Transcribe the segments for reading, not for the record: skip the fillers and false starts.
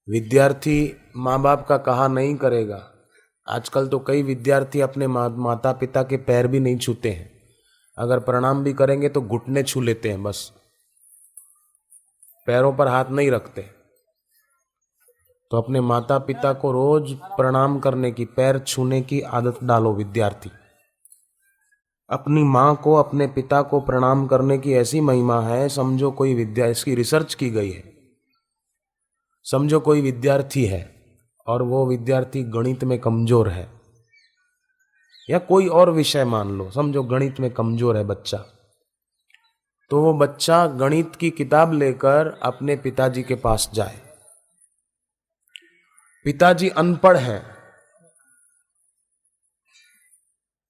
विद्यार्थी माँ बाप का कहा नहीं करेगा। आजकल तो कई विद्यार्थी अपने माता पिता के पैर भी नहीं छूते हैं। अगर प्रणाम भी करेंगे तो घुटने छू लेते हैं, बस पैरों पर हाथ नहीं रखते। तो अपने माता पिता को रोज प्रणाम करने की, पैर छूने की आदत डालो विद्यार्थी। अपनी माँ को, अपने पिता को प्रणाम करने की ऐसी महिमा है, समझो कोई इसकी रिसर्च की गई है। समझो कोई विद्यार्थी है और वो विद्यार्थी गणित में कमजोर है, या कोई और विषय मान लो, समझो गणित में कमजोर है बच्चा, तो वो बच्चा गणित की किताब लेकर अपने पिताजी के पास जाए। पिताजी अनपढ़ हैं,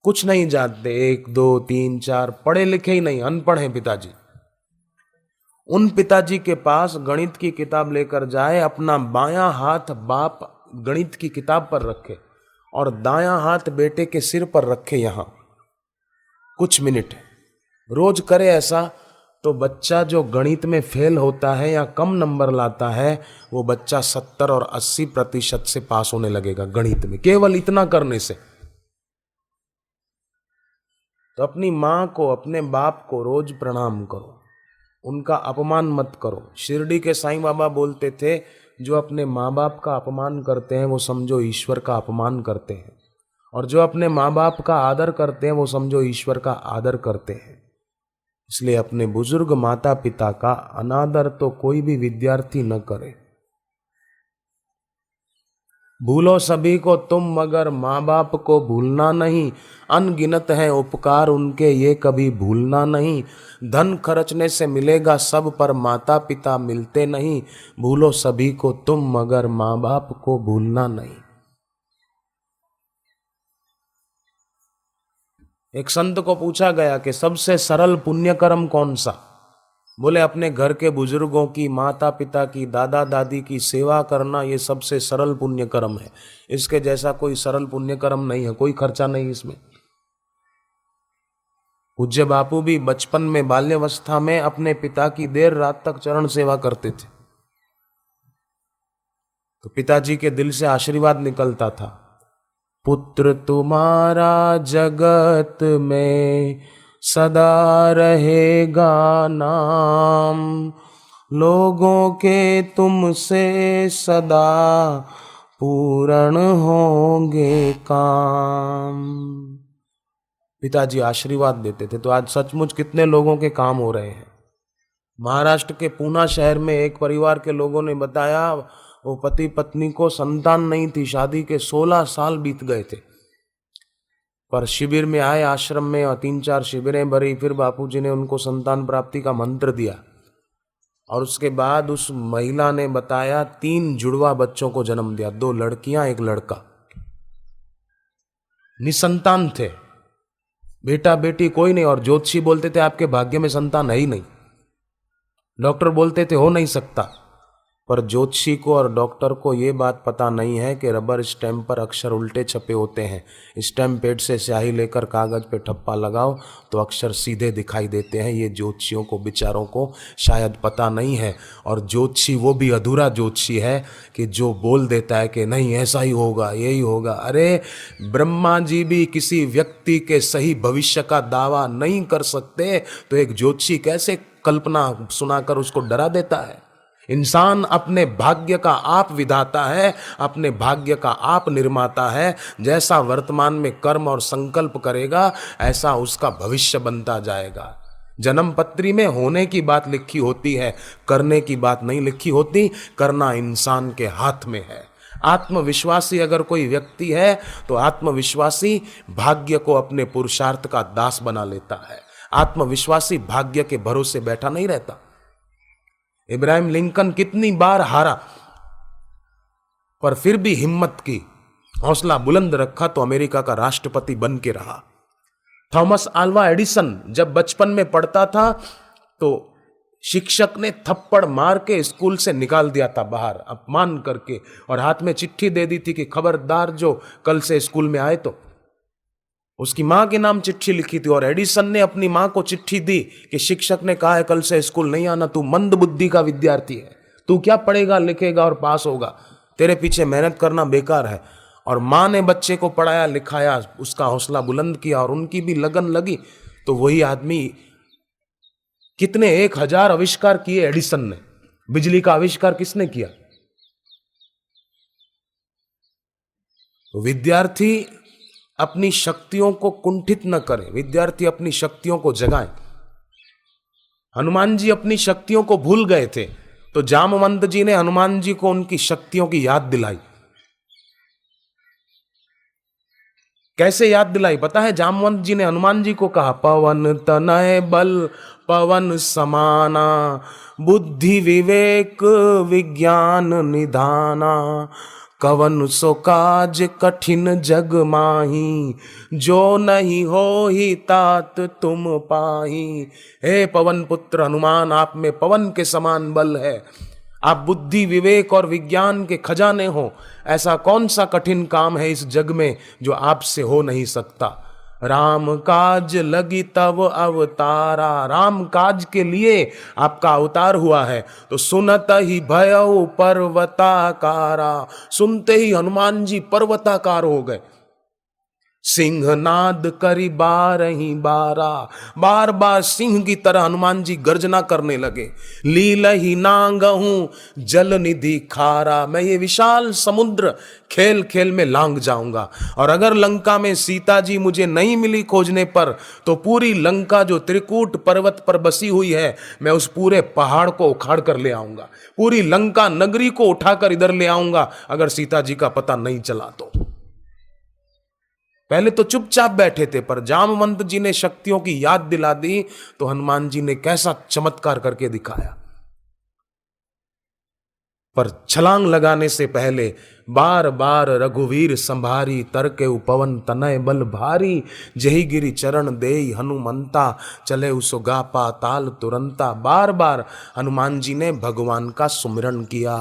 कुछ नहीं जानते, 1 2 3 4 पढ़े लिखे ही नहीं, अनपढ़ हैं पिताजी। उन पिताजी के पास गणित की किताब लेकर जाए, अपना बायां हाथ बाप गणित की किताब पर रखे और दायां हाथ बेटे के सिर पर रखे। यहां कुछ मिनट रोज करे ऐसा, तो बच्चा जो गणित में फेल होता है या कम नंबर लाता है, वो बच्चा 70 और 80% से पास होने लगेगा गणित में, केवल इतना करने से। तो अपनी मां को, अपने बाप को रोज प्रणाम करो, उनका अपमान मत करो। शिरडी के साईं बाबा बोलते थे, जो अपने माँ बाप का अपमान करते हैं वो समझो ईश्वर का अपमान करते हैं, और जो अपने माँ बाप का आदर करते हैं वो समझो ईश्वर का आदर करते हैं। इसलिए अपने बुजुर्ग माता पिता का अनादर तो कोई भी विद्यार्थी न करे। भूलो सभी को तुम, मगर माँ बाप को भूलना नहीं। अनगिनत हैं उपकार उनके, ये कभी भूलना नहीं। धन खर्चने से मिलेगा सब, पर माता पिता मिलते नहीं। भूलो सभी को तुम, मगर माँ बाप को भूलना नहीं। एक संत को पूछा गया कि सबसे सरल पुण्य कर्म कौन सा? बोले अपने घर के बुजुर्गों की, माता पिता की, दादा दादी की सेवा करना, ये सबसे सरल पुण्य कर्म है। इसके जैसा कोई सरल पुण्य कर्म नहीं है, कोई खर्चा नहीं इसमें। पूज्य बापू भी बचपन में, बाल्यावस्था में अपने पिता की देर रात तक चरण सेवा करते थे, तो पिताजी के दिल से आशीर्वाद निकलता था, पुत्र तुम्हारा जगत में सदा रहेगा नाम, लोगों के तुमसे सदा पूर्ण होंगे काम। पिताजी आशीर्वाद देते थे। तो आज सचमुच कितने लोगों के काम हो रहे हैं। महाराष्ट्र के पूना शहर में एक परिवार के लोगों ने बताया, वो पति पत्नी को संतान नहीं थी, शादी के 16 साल बीत गए थे, पर शिविर में आए, आश्रम में, और 3-4 शिविरें भरी, फिर बापूजी ने उनको संतान प्राप्ति का मंत्र दिया, और उसके बाद उस महिला ने बताया 3 जुड़वा बच्चों को जन्म दिया, 2 लड़कियां 1 लड़का। निसंतान थे, बेटा बेटी कोई नहीं, और ज्योतिषी बोलते थे आपके भाग्य में संतान है ही नहीं, डॉक्टर बोलते थे हो नहीं सकता। पर ज्योतिषी को और डॉक्टर को ये बात पता नहीं है कि रबर स्टैम्प पर अक्षर उल्टे छपे होते हैं। स्टैम्प पैड से स्याही लेकर कागज पे ठप्पा लगाओ तो अक्षर सीधे दिखाई देते हैं। ये ज्योतिषियों को बेचारों को शायद पता नहीं है। और ज्योतिषी वो भी अधूरा ज्योतिषी है कि जो बोल देता है कि नहीं ऐसा ही होगा, यही होगा। अरे ब्रह्मा जी भी किसी व्यक्ति के सही भविष्य का दावा नहीं कर सकते, तो एक ज्योतिषी कैसे कल्पना सुनाकर उसको डरा देता है। इंसान अपने भाग्य का आप विधाता है, अपने भाग्य का आप निर्माता है। जैसा वर्तमान में कर्म और संकल्प करेगा, ऐसा उसका भविष्य बनता जाएगा। जन्म पत्री में होने की बात लिखी होती है, करने की बात नहीं लिखी होती। करना इंसान के हाथ में है। आत्मविश्वासी अगर कोई व्यक्ति है, तो आत्मविश्वासी भाग्य को अपने पुरुषार्थ का दास बना लेता है। आत्मविश्वासी भाग्य के भरोसे बैठा नहीं रहता। इब्राहिम लिंकन कितनी बार हारा, पर फिर भी हिम्मत की, हौसला बुलंद रखा, तो अमेरिका का राष्ट्रपति बन के रहा। थॉमस अल्वा एडिसन जब बचपन में पढ़ता था, तो शिक्षक ने थप्पड़ मार के स्कूल से निकाल दिया था बाहर, अपमान करके, और हाथ में चिट्ठी दे दी थी कि खबरदार जो कल से स्कूल में आए तो। उसकी मां के नाम चिट्ठी लिखी थी, और एडिसन ने अपनी मां को चिट्ठी दी कि शिक्षक ने कहा है कल से स्कूल नहीं आना, तू मंद बुद्धि का विद्यार्थी है, तू क्या पढ़ेगा लिखेगा और पास होगा, तेरे पीछे मेहनत करना बेकार है। और माँ ने बच्चे को पढ़ाया लिखाया, उसका हौसला बुलंद किया और उनकी भी लगन लगी, तो वही आदमी, कितने 1000 आविष्कार किए एडिसन ने, बिजली का आविष्कार किसने किया? तो विद्यार्थी अपनी शक्तियों को कुंठित न करें, विद्यार्थी अपनी शक्तियों को जगाएं। हनुमान जी अपनी शक्तियों को भूल गए थे, तो जामवंत जी ने हनुमान जी को उनकी शक्तियों की याद दिलाई। कैसे याद दिलाई पता है? जामवंत जी ने हनुमान जी को कहा, पवन तनय बल पवन समाना, बुद्धि विवेक विज्ञान निधाना, कवन सो काज कठिन जग माही, जो नहीं हो ही तात तुम पाही। हे पवन पुत्र हनुमान, आप में पवन के समान बल है, आप बुद्धि विवेक और विज्ञान के खजाने हो। ऐसा कौन सा कठिन काम है इस जग में जो आपसे हो नहीं सकता। राम काज लगी तब अवतारा, राम काज के लिए आपका अवतार हुआ है। तो सुनत ही भयउ पर्वताकारा, सुनते ही हनुमान जी पर्वताकार हो गए। सिंहनाद करी बारही बारा, बार बार सिंह की तरह हनुमान जी गर्जना करने लगे। लीलहि नांगहूं जल निधि खारा, मैं ये विशाल समुद्र खेल खेल में लांग जाऊंगा। और अगर लंका में सीता जी मुझे नहीं मिली खोजने पर, तो पूरी लंका जो त्रिकूट पर्वत पर बसी हुई है, मैं उस पूरे पहाड़ को उखाड़ कर ले आऊंगा, पूरी लंका नगरी को उठाकर इधर ले आऊंगा, अगर सीता जी का पता नहीं चला तो। पहले तो चुपचाप बैठे थे, पर जामवंत जी ने शक्तियों की याद दिला दी, तो हनुमान जी ने कैसा चमत्कार करके दिखाया। पर छलांग लगाने से पहले बार बार रघुवीर संभारी, तरके उपवन तनय बल भारी, जही गिरी चरण देई हनुमंता, चले उसोगा पाताल तुरंता। बार बार हनुमान जी ने भगवान का सुमिरन किया।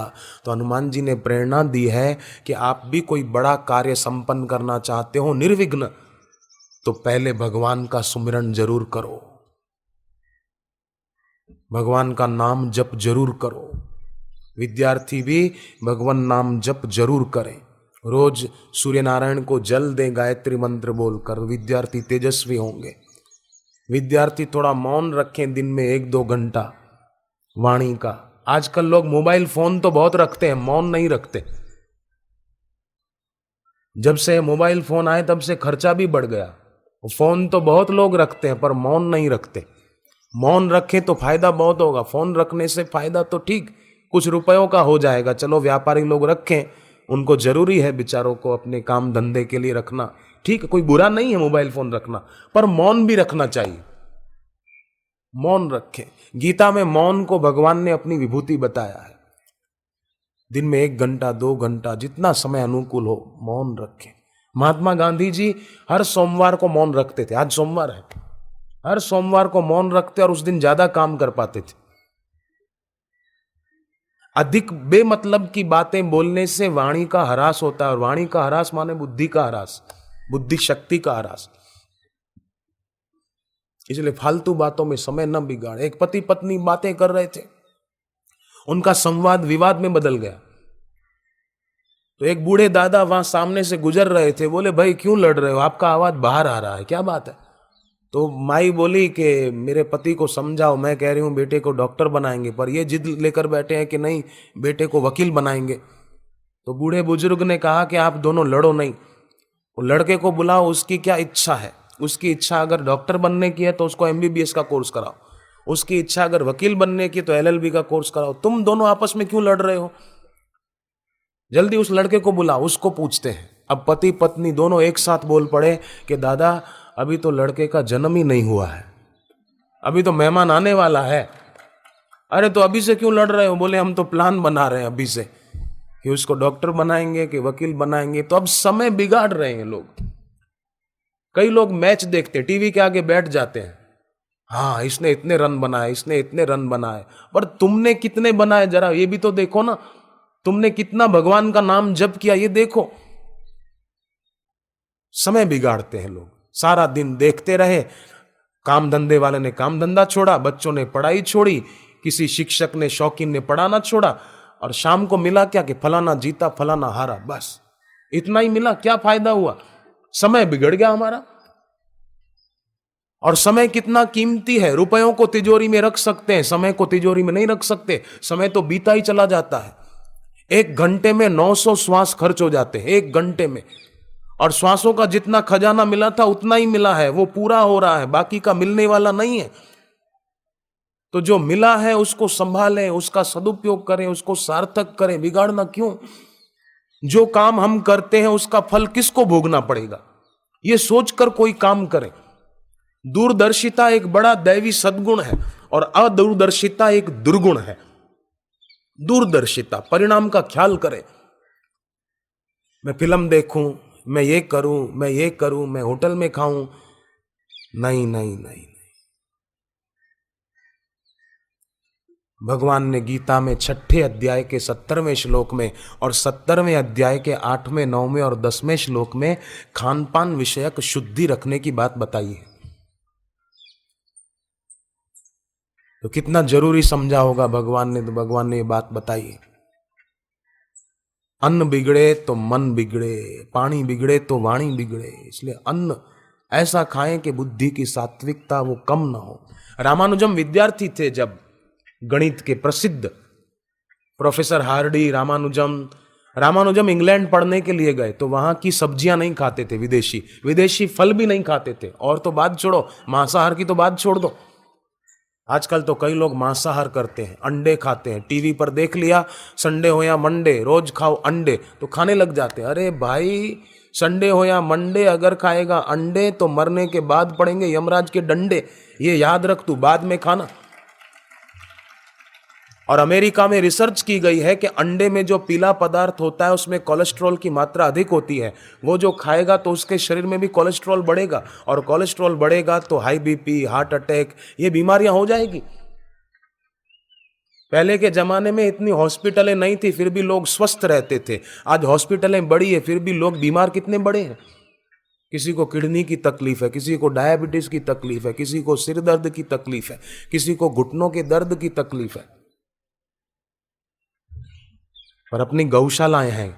तो हनुमान जी ने प्रेरणा दी है कि आप भी कोई बड़ा कार्य संपन्न करना चाहते हो निर्विघ्न, तो पहले भगवान का सुमिरन जरूर करो, भगवान का नाम जप जरूर करो। विद्यार्थी भी भगवान नाम जप जरूर करें, रोज सूर्य नारायण को जल दें गायत्री मंत्र बोलकर, विद्यार्थी तेजस्वी होंगे। विद्यार्थी थोड़ा मौन रखें दिन में 1-2 घंटा वाणी का। आजकल लोग मोबाइल फोन तो बहुत रखते हैं, मौन नहीं रखते। जब से मोबाइल फोन आए तब से खर्चा भी बढ़ गया। फोन तो बहुत लोग रखते हैं पर मौन नहीं रखते। मौन रखें तो फायदा बहुत होगा। फोन रखने से फायदा तो ठीक कुछ रुपयों का हो जाएगा, चलो व्यापारी लोग रखें, उनको जरूरी है बेचारों को अपने काम धंधे के लिए रखना, ठीक है, कोई बुरा नहीं है मोबाइल फोन रखना, पर मौन भी रखना चाहिए। मौन रखें। गीता में मौन को भगवान ने अपनी विभूति बताया है। दिन में 1 घंटा 2 घंटा जितना समय अनुकूल हो मौन रखें। महात्मा गांधी जी हर सोमवार को मौन रखते थे। आज सोमवार है, हर सोमवार को मौन रखते और उस दिन ज्यादा काम कर पाते थे। अधिक बेमतलब की बातें बोलने से वाणी का ह्रास होता है, और वाणी का ह्रास माने बुद्धि का ह्रास, बुद्धि शक्ति का ह्रास। इसलिए फालतू बातों में समय न बिगाड़े। एक पति पत्नी बातें कर रहे थे, उनका संवाद विवाद में बदल गया। तो एक बूढ़े दादा वहां सामने से गुजर रहे थे, बोले भाई क्यों लड़ रहे हो, आपका आवाज बाहर आ रहा है, क्या बात है? तो माई बोली कि मेरे पति को समझाओ, मैं कह रही हूं बेटे को डॉक्टर बनाएंगे, पर ये जिद लेकर बैठे हैं कि नहीं बेटे को वकील बनाएंगे। तो बूढ़े बुजुर्ग ने कहा कि आप दोनों लड़ो नहीं, वो लड़के को बुलाओ, उसकी क्या इच्छा है। उसकी इच्छा अगर डॉक्टर बनने की है तो उसको MBBS का कोर्स कराओ, उसकी इच्छा अगर वकील बनने की तो LLB का कोर्स कराओ। तुम दोनों आपस में क्यों लड़ रहे हो? जल्दी उस लड़के को बुलाओ, उसको पूछते हैं। अब पति पत्नी दोनों एक साथ बोल पड़े कि दादा अभी तो लड़के का जन्म ही नहीं हुआ है, अभी तो मेहमान आने वाला है। अरे तो अभी से क्यों लड़ रहे हो? बोले हम तो प्लान बना रहे हैं अभी से कि उसको डॉक्टर बनाएंगे कि वकील बनाएंगे। तो अब समय बिगाड़ रहे हैं लोग। कई लोग मैच देखते, टीवी के आगे बैठ जाते हैं, हाँ इसने इतने रन बनाए, इसने इतने रन बनाए, पर तुमने कितने बनाए जरा ये भी तो देखो ना। तुमने कितना भगवान का नाम जप किया ये देखो। समय बिगाड़ते हैं लोग, सारा दिन देखते रहे। काम धंधे वाले ने काम धंधा छोड़ा, बच्चों ने पढ़ाई छोड़ी, किसी शिक्षक ने शौकीन ने पढ़ाना छोड़ा, और शाम को मिला क्या कि फलाना जीता फलाना हारा, बस इतना ही मिला। क्या फायदा हुआ? समय बिगड़ गया हमारा। और समय कितना कीमती है। रुपयों को तिजोरी में रख सकते हैं, समय को तिजोरी में नहीं रख सकते। समय तो बीता ही चला जाता है। 1 घंटे में 900 श्वास खर्च हो जाते हैं, 1 घंटे में। और श्वासों का जितना खजाना मिला था उतना ही मिला है, वो पूरा हो रहा है, बाकी का मिलने वाला नहीं है। तो जो मिला है उसको संभालें, उसका सदुपयोग करें, उसको सार्थक करें, बिगाड़ना क्यों? जो काम हम करते हैं उसका फल किसको भोगना पड़ेगा, ये सोचकर कोई काम करें। दूरदर्शिता एक बड़ा दैवी सद्गुण है और अदूरदर्शिता एक दुर्गुण है। दूरदर्शिता, परिणाम का ख्याल करें। मैं फिल्म देखूं, मैं ये करूं, मैं ये करूं, मैं होटल में खाऊं, नहीं नहीं नहीं। भगवान ने गीता में 6ठे अध्याय के 70वें श्लोक में और 70वें अध्याय के 8वें, 9वें और 10वें श्लोक में खान पान विषयक शुद्धि रखने की बात बताई है। तो कितना जरूरी समझा होगा भगवान ने, तो भगवान ने ये बात बताई है। अन्न बिगड़े तो मन बिगड़े, पानी बिगड़े तो वाणी बिगड़े। इसलिए अन्न ऐसा खाएं कि बुद्धि की सात्विकता वो कम ना हो। रामानुजम विद्यार्थी थे जब, गणित के प्रसिद्ध प्रोफेसर हार्डी रामानुजम इंग्लैंड पढ़ने के लिए गए तो वहां की सब्जियां नहीं खाते थे, विदेशी फल भी नहीं खाते थे। और तो बात छोड़ो, मांसाहार की तो बात छोड़ दो। आजकल तो कई लोग मांसाहार करते हैं, अंडे खाते हैं। टीवी पर देख लिया, संडे हो या मंडे रोज खाओ अंडे, तो खाने लग जाते हैं। अरे भाई, संडे हो या मंडे अगर खाएगा अंडे तो मरने के बाद पड़ेंगे यमराज के डंडे, ये याद रख तू, बाद में खाना। और अमेरिका में रिसर्च की गई है कि अंडे में जो पीला पदार्थ होता है उसमें कोलेस्ट्रॉल की मात्रा अधिक होती है। वो जो खाएगा तो उसके शरीर में भी कोलेस्ट्रॉल बढ़ेगा, और कोलेस्ट्रॉल बढ़ेगा तो हाई बीपी, हार्ट अटैक, ये बीमारियां हो जाएगी। पहले के जमाने में इतनी हॉस्पिटलें नहीं थी, फिर भी लोग स्वस्थ रहते थे। आज हॉस्पिटलें बड़ी है, फिर भी लोग बीमार कितने बड़े हैं। किसी को किडनी की तकलीफ है, किसी को डायबिटीज की तकलीफ है, किसी को सिर दर्द की तकलीफ है, किसी को घुटनों के दर्द की तकलीफ है। पर अपनी गौशालाएं हैं,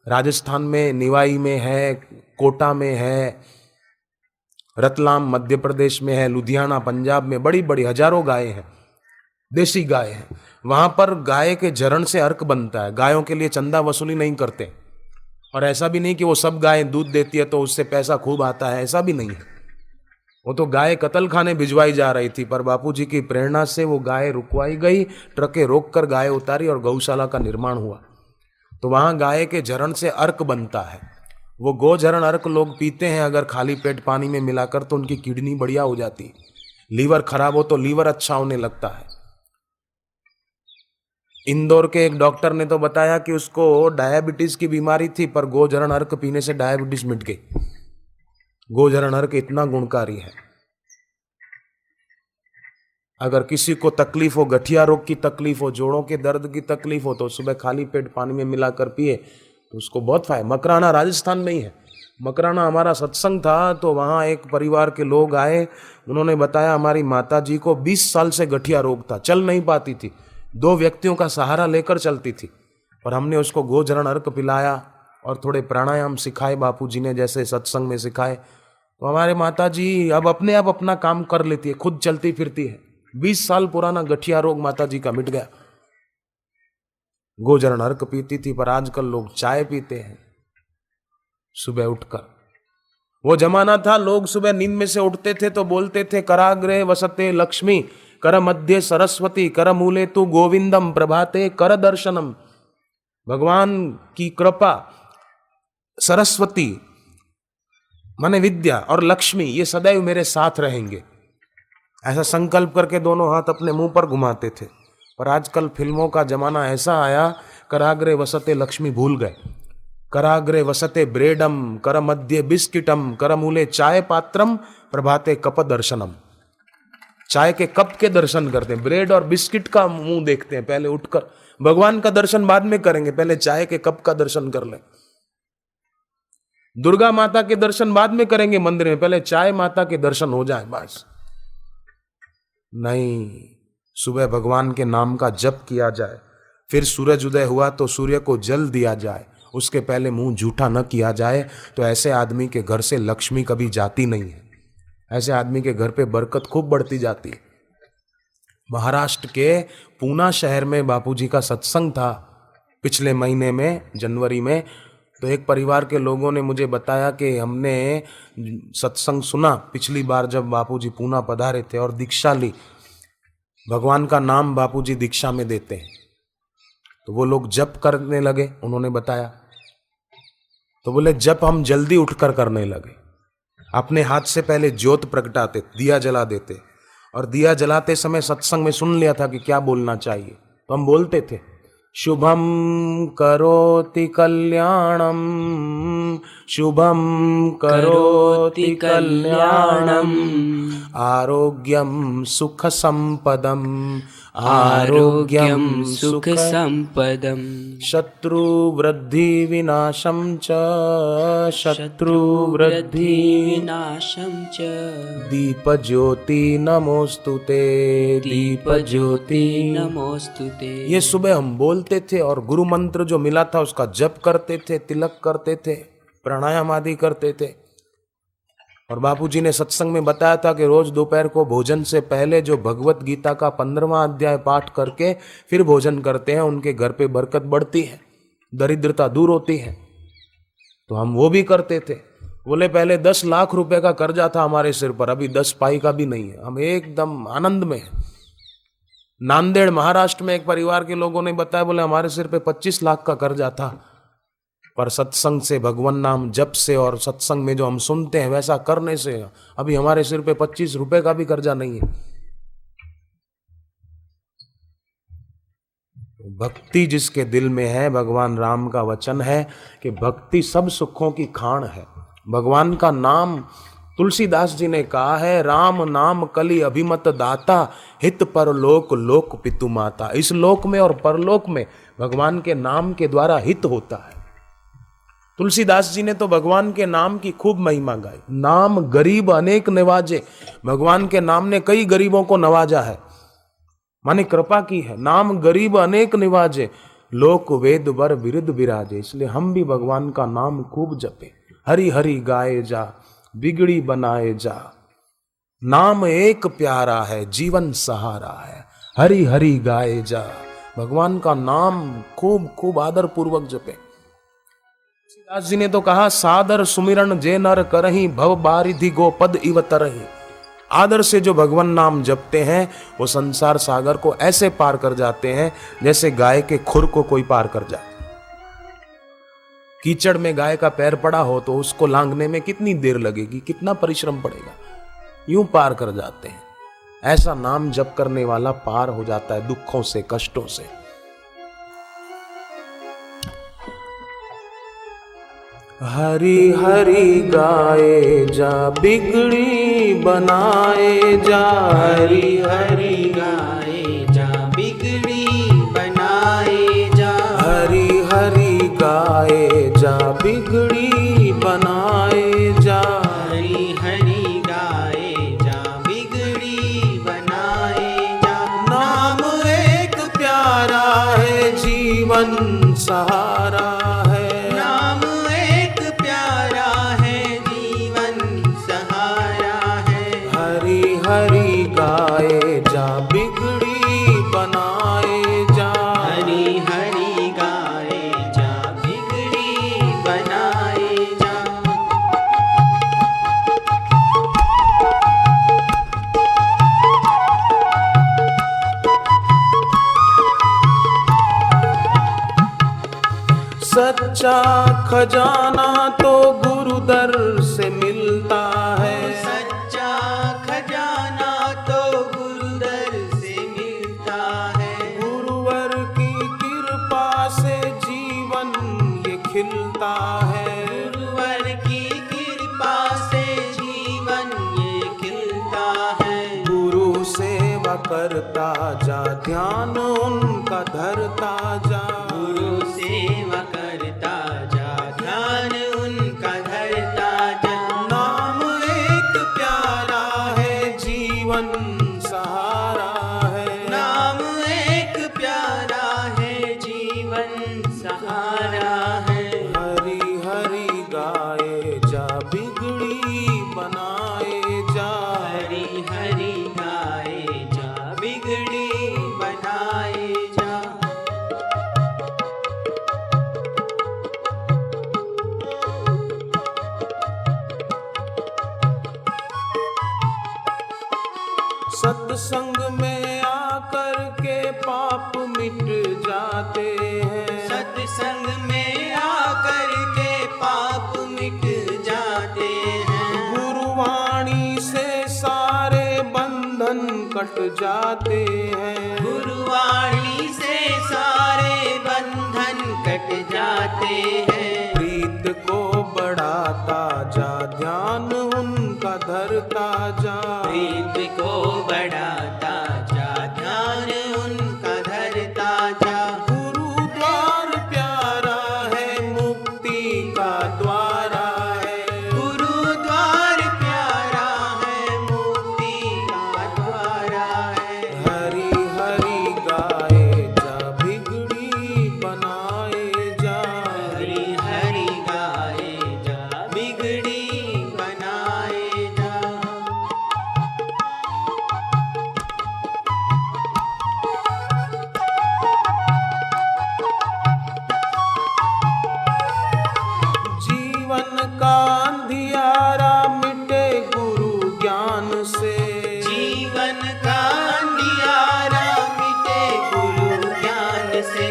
राजस्थान में निवाई में है, कोटा में है, रतलाम मध्य प्रदेश में है, लुधियाना पंजाब में बड़ी बड़ी हजारों गायें हैं, देसी गाय हैं। वहां पर गाय के जरण से अर्क बनता है। गायों के लिए चंदा वसूली नहीं करते। और ऐसा भी नहीं कि वो सब गायें दूध देती है तो उससे पैसा खूब आता है, ऐसा भी नहीं है। वो तो गाय कत्ल खाने भिजवाई जा रही थी, पर बापूजी की प्रेरणा से वो गाय रुकवाई गई, ट्रकें रोककर गाय उतारी और गौशाला का निर्माण हुआ। तो वहां गाय के जरण से अर्क बनता है। वो गोजरण अर्क लोग पीते हैं अगर खाली पेट पानी में मिलाकर, तो उनकी किडनी बढ़िया हो जाती। लीवर खराब हो तो लीवर अच्छा होने लगता है। इंदौर के एक डॉक्टर ने तो बताया कि उसको डायबिटीज की बीमारी थी, पर गोजरण अर्क पीने से डायबिटीज मिट गई। गोजरण अर्क इतना गुणकारी है। अगर किसी को तकलीफ हो, गठिया रोग की तकलीफ हो, जोड़ों के दर्द की तकलीफ हो, तो सुबह खाली पेट पानी में मिलाकर पिए तो उसको बहुत फायदा। मकराना राजस्थान में ही है। मकराना हमारा सत्संग था तो वहाँ एक परिवार के लोग आए, उन्होंने बताया हमारी माता जी को 20 साल से गठिया रोग था, चल नहीं पाती थी, 2 व्यक्तियों का सहारा लेकर चलती थी। पर हमने उसको गोजरण अर्क पिलाया और थोड़े प्राणायाम सिखाए बापू जी ने, जैसे सत्संग में सिखाए, तो हमारे माता जी अब अपने आप अपना काम कर लेती है, खुद चलती फिरती है। 20 साल पुराना गठिया रोग माता जी का मिट गया। गोजरण अर्क पीती थी। पर आजकल लोग चाय पीते हैं सुबह उठकर। वो जमाना था लोग सुबह नींद में से उठते थे तो बोलते थे कराग्रे वसते लक्ष्मी, कर मध्य सरस्वती, कर मूले तू गोविंदम, प्रभाते कर दर्शनम। भगवान की कृपा, सरस्वती माने विद्या और लक्ष्मी, ये सदैव मेरे साथ रहेंगे, ऐसा संकल्प करके दोनों हाथ अपने मुंह पर घुमाते थे। पर आजकल फिल्मों का जमाना ऐसा आया, कराग्रे वसते लक्ष्मी भूल गए। कराग्रे वसते ब्रेडम, कर मध्य बिस्किटम, कर मूले चाय पात्रम, प्रभाते कप दर्शनम। चाय के कप के दर्शन करते हैं, ब्रेड और बिस्किट का मुंह देखते हैं पहले उठकर। भगवान का दर्शन बाद में करेंगे, पहले चाय के कप का दर्शन कर लें। दुर्गा माता के दर्शन बाद में करेंगे मंदिर में, पहले चाय माता के दर्शन हो जाए बस। नहीं, सुबह भगवान के नाम का जप किया जाए, फिर सूरज उदय हुआ तो सूर्य को जल दिया जाए, उसके पहले मुंह झूठा न किया जाए, तो ऐसे आदमी के घर से लक्ष्मी कभी जाती नहीं है। ऐसे आदमी के घर पे बरकत खूब बढ़ती जाती है। महाराष्ट्र के पूना शहर में बापूजी का सत्संग था पिछले महीने में, जनवरी में। तो एक परिवार के लोगों ने मुझे बताया कि हमने सत्संग सुना पिछली बार जब बापूजी पूना पधारे थे और दीक्षा ली। भगवान का नाम बापूजी दीक्षा में देते हैं। तो वो लोग जप करने लगे, उन्होंने बताया। तो बोले जप हम जल्दी उठकर करने लगे। अपने हाथ से पहले ज्योत प्रगटाते, दिया जला देते, और दिया जलाते समय सत्संग में सुन लिया था कि क्या बोलना चाहिए। तो हम बोलते थे, शुभम करोति कल्याणम, शुभम करोति कल्याणम, आरोग्यम सुख संपदम, आरोग्यम सुख संपदम, शत्रु वृद्धि विनाशम च, शत्रु वृद्धि विनाशम च, दीप ज्योति नमोस्तुते, दीप ज्योति नमोस्तुते। ये सुबह हम बोलते थे और गुरु मंत्र जो मिला था उसका जप करते थे, तिलक करते थे, प्राणायाम आदि करते थे। और बापूजी ने सत्संग में बताया था कि रोज दोपहर को भोजन से पहले जो भगवत गीता का 15वां अध्याय पाठ करके फिर भोजन करते हैं, उनके घर पे बरकत बढ़ती है, दरिद्रता दूर होती है। तो हम वो भी करते थे। बोले पहले 10 लाख रुपए का कर्जा था हमारे सिर पर, अभी 10 पाई का भी नहीं है, हम एकदम आनंद में हैं। नांदेड़ महाराष्ट्र में एक परिवार के लोगों ने बताया, बोले हमारे सिर पे 25 लाख का कर्जा था, पर सत्संग से, भगवान नाम जप से और सत्संग में जो हम सुनते हैं वैसा करने से अभी हमारे सिर पे 25 रुपए का भी कर्जा नहीं है। भक्ति जिसके दिल में है, भगवान राम का वचन है कि भक्ति सब सुखों की खान है। भगवान का नाम, तुलसीदास जी ने कहा है, राम नाम कली अभिमत दाता, हित परलोक लोक पितु माता। इस लोक में और परलोक में भगवान के नाम के द्वारा हित होता है। तुलसीदास जी ने तो भगवान के नाम की खूब महिमा गाई। नाम गरीब अनेक नवाजे, भगवान के नाम ने कई गरीबों को नवाजा है, माने कृपा की है। नाम गरीब अनेक निवाजे, लोक वेद वर विरुद्ध विराजे। इसलिए हम भी भगवान का नाम खूब जपे। हरि हरि गाए जा, बिगड़ी बनाए जा, नाम एक प्यारा है, जीवन सहारा है। हरि हरि गाए जा, भगवान का नाम खूब खूब आदर पूर्वक जपे। दास जी ने तो कहा, सादर सुमिरन जे नर करही, भव बारिधि गोपद इव तरही। आदर से जो भगवान नाम जपते हैं वो संसार सागर को ऐसे पार कर जाते हैं जैसे गाय के खुर को कोई पार कर जाए। कीचड़ में गाय का पैर पड़ा हो तो उसको लांघने में कितनी देर लगेगी, कितना परिश्रम पड़ेगा, यूं पार कर जाते हैं। ऐसा नाम जप करने वाला पार हो जाता है दुखों से, कष्टों से। हरि हरि गाए जा, बिगड़ी बनाए जा, हरि हरि गाए जा, बिगड़ी बनाए जा, हरि हरि गाए जा, बिगड़ी बनाए जा, हरि हरि गाए जा, बिगड़ी बनाए जा। नाम एक प्यारा है, जीवन सहारा है। नाम एक प्यारा है, जीवन सहारा है। हरि हरि गाए जा, बिगड़ी बनाए जा, हरि हरि गाए जा, बिगड़ी बनाए जा। सच्चा खजाना तो गुरु दर से मिलता है। सच्चा खजाना तो गुरुदर से मिलता है। गुरुवर की कृपा से जीवन ये खिलता है। गुरुवर की कृपा से जीवन ये खिलता है। गुरु सेवा करता जा, ध्यान उनका धरता जा। गुरु सेवा करता जा, ध्यान उनका धरता जा। नाम एक प्यारा है, जीवन सहारा है। नाम एक प्यारा है, सत्संग में आकर के पाप मिट जाते हैं। सत्संग में आकर के पाप मिट जाते हैं। गुरुवाणी से सारे बंधन कट जाते हैं। गुरुवाणी से सारे बंधन कट जाते हैं। प्रीत को बढ़ाता जा, ध्यान उनका धरता जा। प्रीत को बढ़ाता जा, ध्यान उनका धरता जा। गुरुद्वार प्यारा है, मुक्ति का द्वारा है। गुरुद्वार प्यारा है, मुक्ति का द्वारा है। हरि हरि गाए जा, बिगड़ी बनाए जा। हरि हरि गाए जा, बिगड़ी बनाए जा। जीवन का अंधियारा मिटे गुरु ज्ञान से। जीवन का अंधियारा मिटे गुरु ज्ञान से।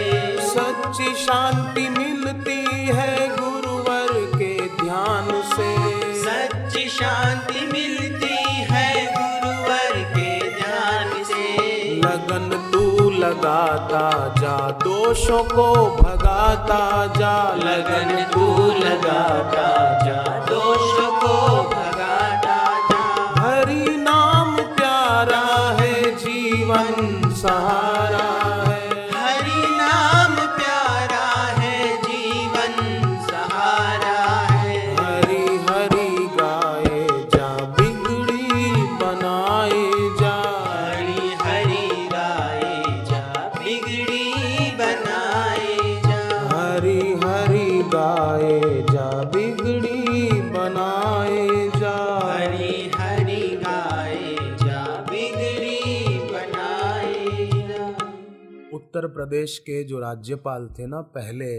सच्ची शांति मिलती है गुरुवर के ध्यान से। सच्ची शांति मिलती है गुरुवर के ध्यान से। लगन तू लगाता जा, दोषों को भगाता जा। लगन तू लगाता जा, दोष को भगाता जा। हरि नाम प्यारा है, जीवन सहारा है। हरि नाम प्यारा है, जीवन सहारा है। हरि हरि गाए जा, बिगड़ी बनाए जा। हरि हरि गाए जा, बिगड़ी बनाए जा। हरि हरि गाए जा, बिगड़ी बनाए जा। हरि हरि गाए जा, बिगड़ी बनाए जा। उत्तर प्रदेश के जो राज्यपाल थे ना पहले,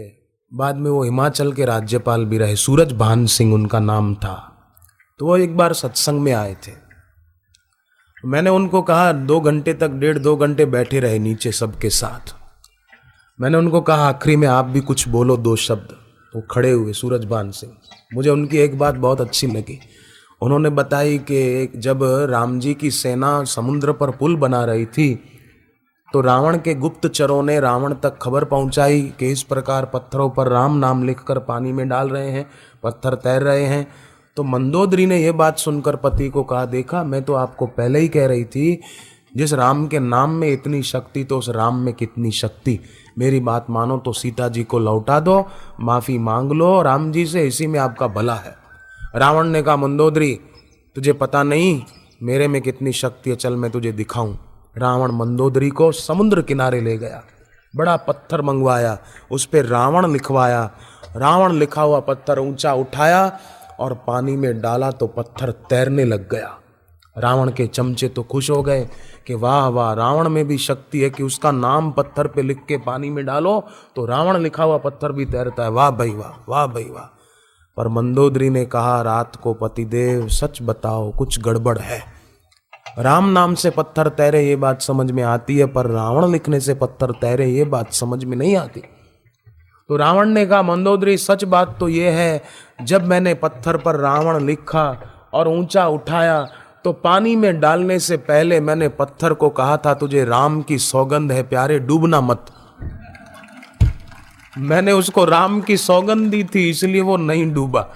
बाद में वो हिमाचल के राज्यपाल भी रहे, सूरजभान सिंह उनका नाम था। तो वो एक बार सत्संग में आए थे। मैंने उनको कहा 2 घंटे तक, 1.5-2 घंटे बैठे रहे नीचे सबके साथ। मैंने उनको कहा आखिरी में आप भी कुछ बोलो 2 शब्द। वो खड़े हुए सूरजभान सिंह। मुझे उनकी एक बात बहुत अच्छी लगी। उन्होंने बताई कि जब राम जी की सेना समुद्र पर पुल बना रही थी तो रावण के गुप्तचरों ने रावण तक खबर पहुंचाई कि इस प्रकार पत्थरों पर राम नाम लिखकर पानी में डाल रहे हैं, पत्थर तैर रहे हैं। तो मंदोदरी ने यह बात सुनकर पति को कहा, देखा मैं तो आपको पहले ही कह रही थी, जिस राम के नाम में इतनी शक्ति तो उस राम में कितनी शक्ति। मेरी बात मानो तो सीता जी को लौटा दो, माफी मांग लो राम जी से, इसी में आपका भला है। रावण ने कहा, मंदोदरी तुझे पता नहीं मेरे में कितनी शक्ति है, चल मैं तुझे दिखाऊं। रावण मंदोदरी को समुद्र किनारे ले गया, बड़ा पत्थर मंगवाया, उस पे रावण लिखवाया। रावण लिखा हुआ पत्थर ऊंचा उठाया और पानी में डाला तो पत्थर तैरने लग गया। रावण के चमचे तो खुश हो गए कि वाह वाह, रावण में भी शक्ति है कि उसका नाम पत्थर पे लिख के पानी में डालो तो रावण लिखा हुआ पत्थर भी तैरता है। वाह भाई वाह, वाह भाई वाह। पर मंदोदरी ने कहा, रात को पतिदेव सच बताओ कुछ गड़बड़ है। राम नाम से पत्थर तैरे ये बात समझ में आती है, पर रावण लिखने से पत्थर तैरे ये बात समझ में नहीं आती। तो रावण ने कहा, मंदोदरी सच बात तो ये है, जब मैंने पत्थर पर रावण लिखा और ऊंचा उठाया तो पानी में डालने से पहले मैंने पत्थर को कहा था, तुझे राम की सौगंध है प्यारे, डूबना मत। मैंने उसको राम की सौगंध दी थी, इसलिए वो नहीं डूबा।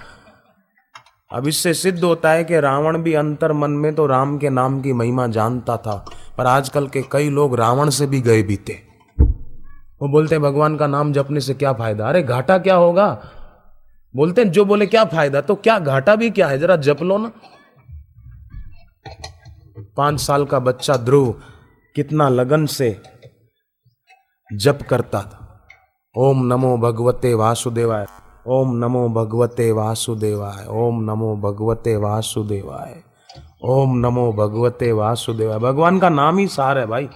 अब इससे सिद्ध होता है कि रावण भी अंतर मन में तो राम के नाम की महिमा जानता था, पर आजकल के कई लोग रावण से भी गए बीते। वो बोलते हैं भगवान का नाम जपने से क्या फायदा, अरे घाटा क्या होगा। बोलते हैं जो बोले क्या फायदा, तो क्या घाटा भी क्या है, जरा जप लो ना। 5 साल का बच्चा ध्रुव कितना लगन से जप करता था, ओम नमो भगवते वासुदेवाय, ओम नमो भगवते वासुदेवाय, ओम नमो भगवते वासुदेवाय, ओम नमो भगवते वासुदेवाय। भगवान का नाम ही सार है भाई।